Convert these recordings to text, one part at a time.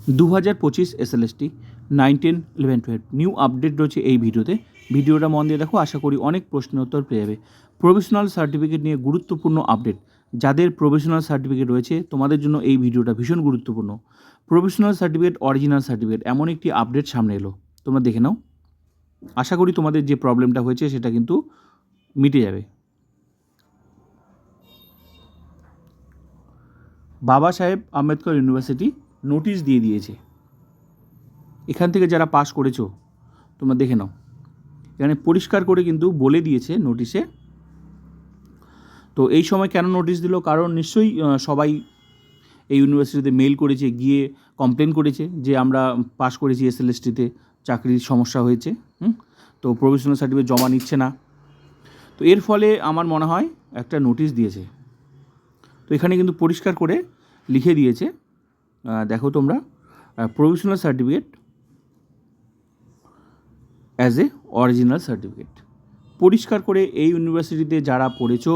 2025 SLST 9, 10, 11, 12 new update রয়েছে এই ভিডিওতে। ভিডিওটা মন দিয়ে দেখো, আশা করি অনেক প্রশ্নের উত্তর পেয়ে যাবে। প্রফেশনাল সার্টিফিকেট নিয়ে গুরুত্বপূর্ণ আপডেট। যাদের প্রফেশনাল সার্টিফিকেট রয়েছে তোমাদের জন্য এই ভিডিওটা ভীষণ গুরুত্বপূর্ণ। প্রফেশনাল সার্টিফিকেট, অরিজিনাল সার্টিফিকেট, এমন একটি আপডেট সামনে এলো, তোমরা দেখে নাও। আশা করি তোমাদের যে প্রবলেমটা হয়েছে সেটা কিন্তু মিটে যাবে। বাবা সাহেব আম্বেদকর ইউনিভার্সিটি নোটিশ দিয়ে দিয়েছে। এখান থেকে যারা পাস করেছো তোমরা দেখে নাও, এখানে পরিষ্কার করে কিন্তু বলে দিয়েছে নোটিশে। তো এই সময় কেন নোটিশ দিল? কারণ নিশ্চয়ই সবাই এই ইউনিভার্সিটিতে মেল করেছে, গিয়ে কমপ্লেন করেছে যে আমরা পাস করেছি এসএলএসটিতে, চাকরির সমস্যা হয়েছে, তো প্রফেশনাল সার্টিফিকেট জমা নিচ্ছে না। তো এর ফলে আমার মনে হয় একটা নোটিশ দিয়েছে। তো এখানে কিন্তু পরিষ্কার করে লিখে দিয়েছে, দেখো তোমরা, professional certificate as a original certificate. পরিষ্কার করে এই ইউনিভার্সিটিতে যারা পড়েছো,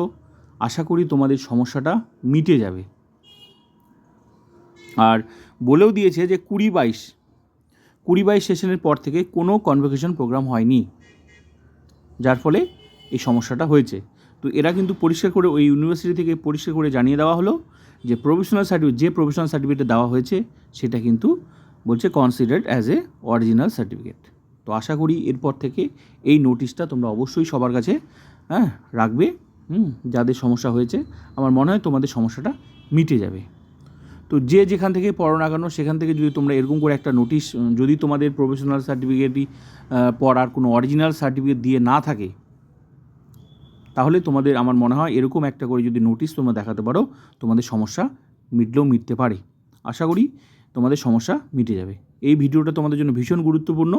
আশা করি তোমাদের সমস্যাটা মিটে যাবে। আর বলেও দিয়েছে যে 20-22 সেশনের পর থেকে কোনো কনভোকেশন প্রোগ্রাম হয়নি, যার ফলে এই সমস্যাটা হয়েছে। তো এরা কিন্তু পরিষ্কার করে ওই ইউনিভার্সিটি থেকে পরিষ্কার করে জানিয়ে দেওয়া হলো যে প্রফেশনাল সার্টিফিকেট, যে প্রফেশনাল সার্টিফিকেটটা দেওয়া হয়েছে সেটা কিন্তু বলছে considered as a original certificate. তো আশা করি এরপর থেকে এই নোটিশটা তোমরা অবশ্যই সবার কাছে রাখবে। যাদের সমস্যা হয়েছে, আমার মনে হয় তোমাদের সমস্যাটা মিটে যাবে। তো যে যেখান থেকে পড়ো না কেন, সেখান থেকে যদি তোমরা এরকম করে একটা নোটিশ, যদি তোমাদের প্রফেশনাল সার্টিফিকেটই পড়ার কোনো অরিজিনাল সার্টিফিকেট দিয়ে না থাকে, তাহলে তোমাদের, আমার মনে হয় এরকম একটা করে যদি নোটিশ তোমরা দেখাতে পারো, তোমাদের সমস্যা মিটতে পারে। আশা করি তোমাদের সমস্যা মিটে যাবে। এই ভিডিওটা তোমাদের জন্য ভীষণ গুরুত্বপূর্ণ।